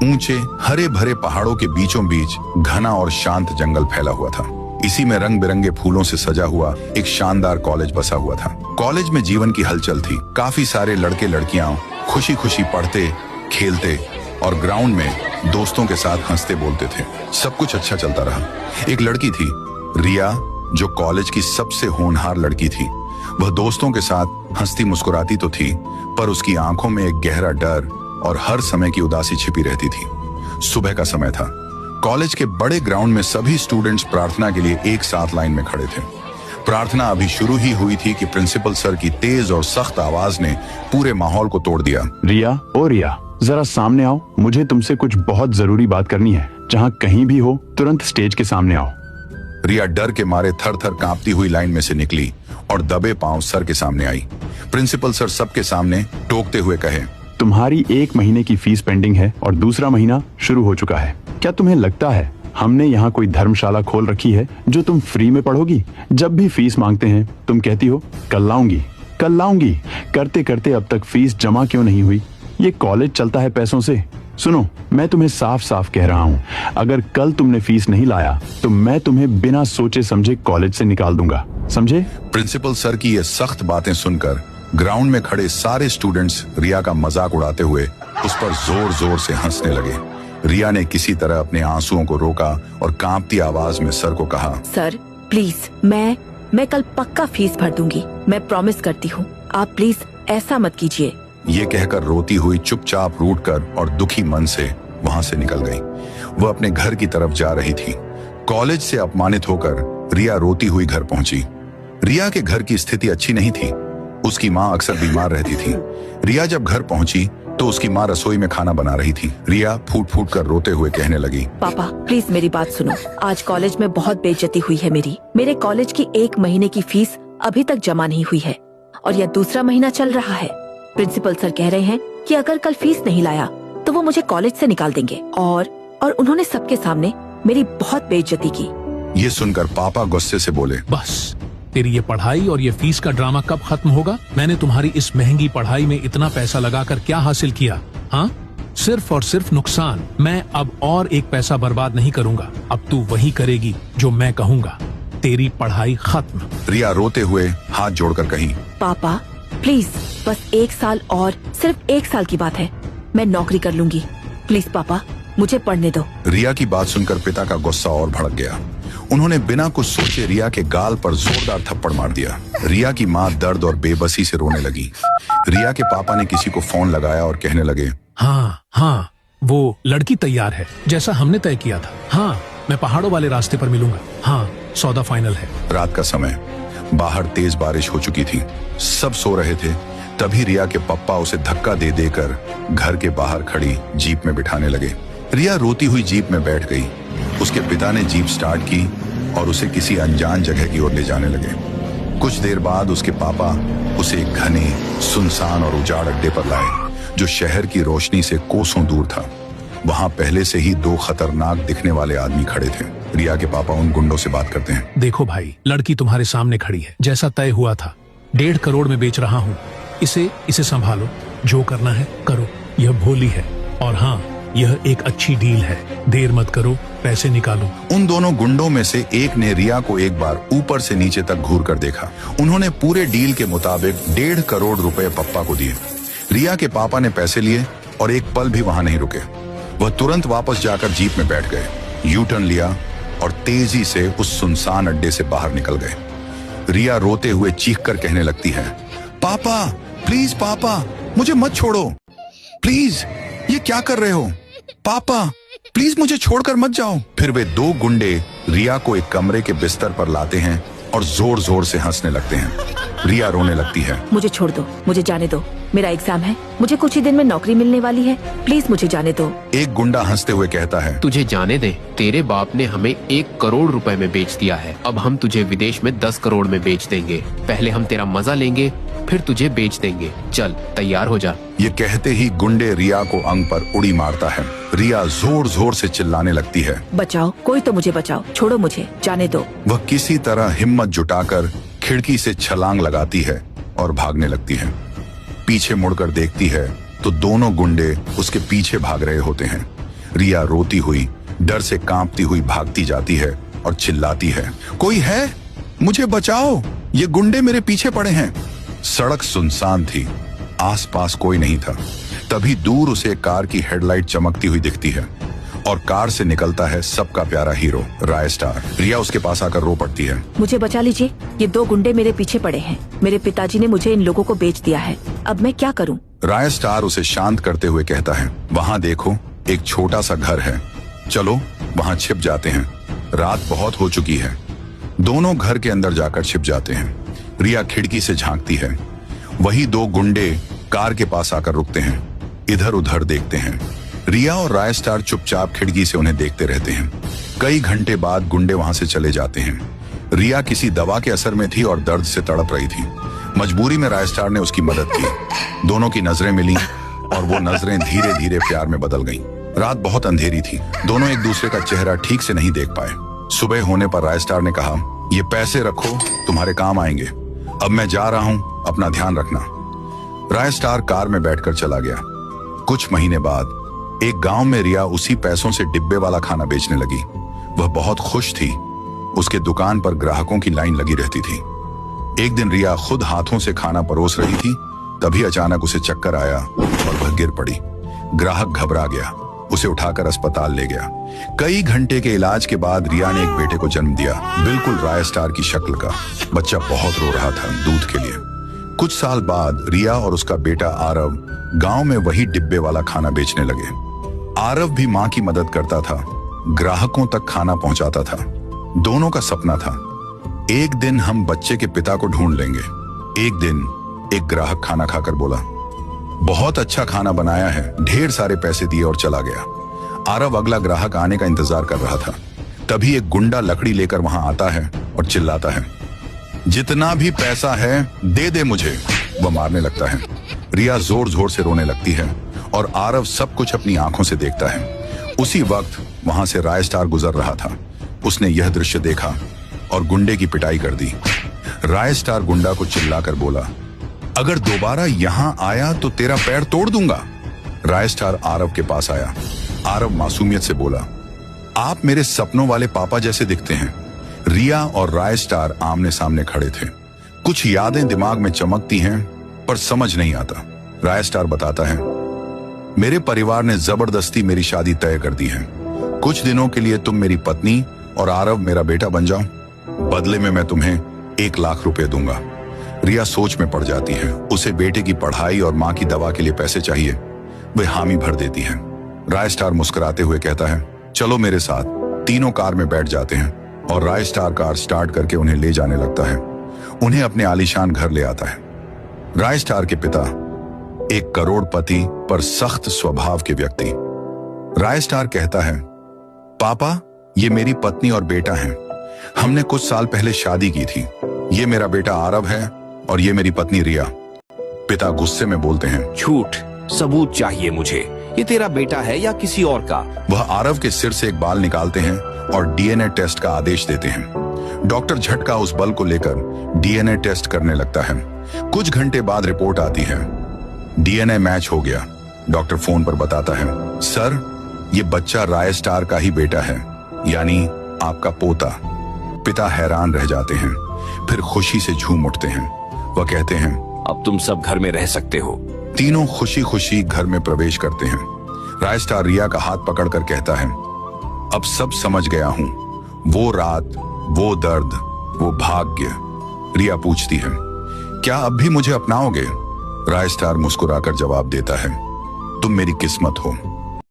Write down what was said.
ऊंचे हरे भरे पहाड़ों के बीचों बीच घना और शांत जंगल फैला हुआ था। इसी में रंग बिरंगे फूलों से सजा हुआ एक शानदार कॉलेज बसा हुआ था। कॉलेज में जीवन की हलचल थी। काफी सारे लड़के लड़कियां खुशी खुशी पढ़ते, खेलते और ग्राउंड में दोस्तों के साथ हंसते बोलते थे। सब कुछ अच्छा चलता रहा। एक लड़की थी, रिया, जो कॉलेज की सबसे होनहार लड़की थी। वह दोस्तों के साथ हंसती मुस्कुराती तो थी, पर उसकी आंखों में एक गहरा डर और हर समय की उदासी छिपी रहती थी। सुबह का समय था। कॉलेज के बड़े ग्राउंड में सभी स्टूडेंट्स प्रार्थना के लिए एक साथ लाइन में खड़े थे। प्रार्थना अभी शुरू ही हुई थी कि प्रिंसिपल सर की तेज और सख्त आवाज ने पूरे माहौल को तोड़ दिया। रिया, ओ रिया, जरा सामने आओ। मुझे तुमसे कुछ बहुत जरूरी बात करनी है। जहाँ कहीं भी हो, तुरंत स्टेज के सामने आओ। रिया डर के मारे थर थर कांपती हुई लाइन में से निकली और दबे पांव सर के सामने आई। प्रिंसिपल सर सबके सामने टोकते हुए कहे, तुम्हारी 1 महीने की फीस पेंडिंग है और दूसरा महीना शुरू हो चुका है। क्या तुम्हें लगता है हमने यहाँ कोई धर्मशाला खोल रखी है जो तुम फ्री में पढ़ोगी? जब भी फीस मांगते हैं तुम कहती हो कल लाऊंगी, कल लाऊंगी। करते करते अब तक फीस जमा क्यों नहीं हुई? ये कॉलेज चलता है पैसों से। सुनो, मैं तुम्हें साफ साफ कह रहा हूँ, अगर कल तुमने फीस नहीं लाया तो मैं तुम्हें बिना सोचे समझे कॉलेज से निकाल दूंगा, समझे? प्रिंसिपल सर की ये सख्त बातें सुनकर ग्राउंड में खड़े सारे स्टूडेंट्स रिया का मजाक उड़ाते हुए उस पर जोर जोर से हंसने लगे। रिया ने किसी तरह अपने आंसुओं को रोका और कांपती आवाज में सर को कहा, सर प्लीज, मैं कल पक्का फीस भर दूंगी। मैं प्रॉमिस करती हूँ, आप प्लीज ऐसा मत कीजिए। ये कहकर रोती हुई चुपचाप रूठकर और दुखी मन से वहां से निकल गई। वह अपने घर की तरफ जा रही थी। कॉलेज से अपमानित होकर रिया रोती हुई घर पहुंची। रिया के घर की स्थिति अच्छी नहीं थी। उसकी माँ अक्सर बीमार रहती थी। रिया जब घर पहुंची तो उसकी माँ रसोई में खाना बना रही थी। रिया फूट फूट कर रोते हुए कहने लगी, पापा प्लीज मेरी बात सुनो। आज कॉलेज में बहुत बेइज्जती हुई है मेरी। मेरे कॉलेज की 1 महीने की फीस अभी तक जमा नहीं हुई है और यह दूसरा महीना चल रहा है। प्रिंसिपल सर कह रहे हैं कि अगर कल फीस नहीं लाया तो वो मुझे कॉलेज से निकाल देंगे और उन्होंने सबके सामने मेरी बहुत बेइज्जती की। ये सुनकर पापा गुस्से से बोले, बस, तेरी ये पढ़ाई और ये फीस का ड्रामा कब खत्म होगा? मैंने तुम्हारी इस महंगी पढ़ाई में इतना पैसा लगाकर क्या हासिल किया? हाँ, सिर्फ और सिर्फ नुकसान। मैं अब और एक पैसा बर्बाद नहीं करूंगा। अब तू वही करेगी जो मैं कहूँगा। तेरी पढ़ाई खत्म। रिया रोते हुए हाथ जोड़कर कही, पापा प्लीज, बस 1 साल और, सिर्फ 1 साल की बात है। मैं नौकरी कर लूंगी। प्लीज पापा, मुझे पढ़ने दो। रिया की बात सुनकर पिता का गुस्सा और भड़क गया। उन्होंने बिना कुछ सोचे रिया के गाल पर जोरदार थप्पड़ मार दिया। रिया की माँ दर्द और बेबसी से रोने लगी। रिया के पापा ने किसी को फोन लगाया और कहने लगे, हाँ, वो लड़की तैयार है जैसा हमने तय किया था। हाँ, मैं पहाड़ों वाले रास्ते पर मिलूंगा। हाँ, सौदा फाइनल है। रात का समय, बाहर तेज बारिश हो चुकी थी। सब सो रहे थे। तभी रिया के पप्पा उसे धक्का दे देकर घर के बाहर खड़ी जीप में बिठाने लगे। रिया रोती हुई जीप में बैठ गई। उसके पिता ने जीप स्टार्ट की और उसे किसी अनजान जगह की ओर ले जाने लगे। कुछ देर बाद उसके पापा उसे एक घने, सुनसान और उजाड़ अड्डे पर लाए, जो शहर की रोशनी से कोसों दूर था। वहां पहले से ही 2 खतरनाक दिखने वाले आदमी खड़े थे। रिया के पापा उन गुंडों से बात करते हैं, देखो भाई, लड़की तुम्हारे सामने खड़ी है। जैसा तय हुआ था, 1.5 करोड़ में बेच रहा हूँ। इसे संभालो, जो करना है करो। यह भोली है और हाँ, यह एक अच्छी डील है। देर मत करो, पैसे निकालो। उन दोनों गुंडों में से एक ने रिया को एक बार ऊपर से नीचे तक घूर कर देखा। उन्होंने पूरे डील के मुताबिक 1.5 करोड़ रुपए पप्पा को दिए। रिया के पापा ने पैसे लिए और एक पल भी वहां नहीं रुके। वह तुरंत वापस जाकर जीप में बैठ गए, यू टर्न लिया और तेजी से उस सुनसान अड्डे से बाहर निकल गए। रिया रोते हुए चीखकर कहने लगती है, पापा प्लीज, पापा मुझे मत छोड़ो, प्लीज, ये क्या कर रहे हो? पापा प्लीज मुझे छोड़कर मत जाओ। फिर वे 2 गुंडे रिया को एक कमरे के बिस्तर पर लाते हैं और जोर जोर से हंसने लगते हैं। रिया रोने लगती है, मुझे छोड़ दो, मुझे जाने दो। मेरा एग्जाम है, मुझे कुछ ही दिन में नौकरी मिलने वाली है। प्लीज मुझे जाने दो। एक गुंडा हंसते हुए कहता है, तुझे जाने दे। तेरे बाप ने हमें 1 करोड़ रुपए में बेच दिया है। अब हम तुझे विदेश में 10 करोड़ में बेच देंगे। पहले हम तेरा मजा लेंगे, फिर तुझे बेच देंगे। चल तैयार हो जा। ये कहते ही गुंडे रिया को अंग पर उड़ी मारता है। रिया जोर जोर से चिल्लाने लगती है, बचाओ, कोई तो मुझे बचाओ, छोड़ो मुझे, जाने दो। वह किसी तरह हिम्मत जुटाकर खिड़की से छलांग लगाती है और भागने लगती है। पीछे मुड़कर देखती है तो दोनों गुंडे उसके पीछे भाग रहे होते हैं। रिया रोती हुई, डर से कांपती हुई भागती जाती है और चिल्लाती है, कोई है? मुझे बचाओ, ये गुंडे मेरे पीछे पड़े हैं। सड़क सुनसान थी, आसपास कोई नहीं था। तभी दूर उसे कार की हेडलाइट चमकती हुई दिखती है और कार से निकलता है सबका प्यारा हीरो राय स्टार। रिया उसके पास आकर रो पड़ती है। मुझे बचा लीजिए, ये 2 गुंडे मेरे पीछे पड़े हैं। मेरे पिताजी ने मुझे इन लोगों को बेच दिया है, अब मैं क्या करूं? राय स्टार उसे शांत करते हुए कहता है, वहां देखो, एक छोटा सा घर है, चलो वहां छिप जाते हैं, रात बहुत हो चुकी है। दोनों घर के अंदर जाकर छिप जाते हैं। रिया खिड़की से झांकती है, वही 2 गुंडे कार के पास आकर रुकते हैं, इधर उधर देखते हैं। रिया और राय स्टार चुपचाप खिड़की से उन्हें देखते रहते हैं। कई घंटे बाद गुंडे वहां से चले जाते हैं। रिया किसी दवा के असर में थी और दर्द से तड़प रही थी। मजबूरी में राय स्टार ने उसकी मदद की। दोनों की नजरें मिली और वो नजरें धीरे धीरे प्यार में बदल गईं। रात बहुत अंधेरी थी, दोनों एक दूसरे का चेहरा ठीक से नहीं देख पाए। सुबह होने पर राय स्टार ने कहा, ये पैसे रखो, तुम्हारे काम आएंगे। अब मैं जा रहा हूं, अपना ध्यान रखना। राय स्टार कार में बैठकर चला गया। कुछ महीने बाद एक गांव में रिया उसी पैसों से डिब्बे वाला खाना बेचने लगी। वह बहुत खुश थी। उसके दुकान पर ग्राहकों की लाइन लगी रहती थी। एक दिन रिया खुद हाथों से खाना परोस रही थी, तभी अचानक उसे चक्कर आया और वह गिर पड़ी। ग्राहक घबरा गया, उसे उठाकर अस्पताल ले गया। कई घंटे के इलाज के बाद रिया ने एक बेटे को जन्म दिया, बिल्कुल राय स्टार की शक्ल का। बच्चा बहुत रो रहा था दूध के लिए। कुछ साल बाद रिया और उसका बेटा आरव गांव में वही डिब्बे वाला खाना बेचने लगे। आरव भी मां की मदद करता था, ग्राहकों तक खाना पहुंचाता था। दोनों का सपना था, एक दिन हम बच्चे के पिता को ढूंढ लेंगे। एक दिन एक ग्राहक खाना खाकर बोला, बहुत अच्छा खाना बनाया है। ढेर सारे पैसे दिए और चला गया। आरव अगला ग्राहक आने का इंतजार कर रहा था। तभी एक गुंडा लकड़ी लेकर वहां आता है और चिल्लाता है, जितना भी पैसा है दे दे मुझे। वह मारने लगता है। रिया जोर जोर से रोने लगती है और आरव सब कुछ अपनी आंखों से देखता है। उसी वक्त वहां से राय स्टार गुजर रहा था। उसने यह दृश्य देखा और गुंडे की पिटाई कर दी। राय स्टार गुंडा को चिल्लाकर बोला, अगर दोबारा यहां आया तो तेरा पैर तोड़ दूंगा। राय स्टार आरव के पास आया। आरव मासूमियत से बोला, आप मेरे सपनों वाले पापा जैसे दिखते हैं। रिया और राय स्टार आमने सामने खड़े थे। कुछ यादें दिमाग में चमकती हैं पर समझ नहीं आता। राय स्टार बताता है, मेरे परिवार ने जबरदस्ती मेरी शादी तय कर दी है। कुछ दिनों के लिए तुम मेरी पत्नी और आरव मेरा बेटा बन जाओ, बदले में मैं तुम्हें 1 लाख रुपए दूंगा। रिया सोच में पड़ जाती है। उसे बेटे की पढ़ाई और मां की दवा के लिए पैसे चाहिए। वह हामी भर देती है। राय स्टार मुस्कुराते हुए कहता है, चलो मेरे साथ। तीनों कार में बैठ जाते हैं और राय स्टार कार स्टार्ट करके उन्हें ले जाने लगता है। उन्हें अपने आलीशान घर ले आता है। राय स्टार के पिता एक करोड़पति पर सख्त स्वभाव के व्यक्ति। राय स्टार कहता है, पापा ये मेरी पत्नी और बेटा हैं। हमने कुछ साल पहले शादी की थी। ये मेरा बेटा आरव है और ये मेरी पत्नी रिया। पिता गुस्से में बोलते हैं, झूठ, सबूत चाहिए मुझे। ये तेरा बेटा है या किसी और का? वह आरव के सिर से एक बाल निकालते हैं और डीएनए टेस्ट का आदेश देते हैं। डॉक्टर झटका उस बल को लेकर डीएनए टेस्ट करने लगता है। कुछ घंटे बाद रिपोर्ट आती है, डीएनए मैच हो गया। डॉक्टर फोन पर बताता है, सर ये बच्चा राय स्टार का ही बेटा है, यानी आपका पोता। पिता हैरान रह जाते हैं, फिर खुशी से झूम उठते हैं। वह कहते हैं, अब तुम सब घर में रह सकते हो। तीनों खुशी खुशी घर में प्रवेश करते हैं। राय स्टार रिया का हाथ पकड़कर कहता है, अब सब समझ गया हूं। वो रात, वो दर्द, वो भाग्य। रिया पूछती है, क्या अब भी मुझे अपनाओगे? राय स्टार मुस्कुराकर जवाब देता है, तुम मेरी किस्मत हो।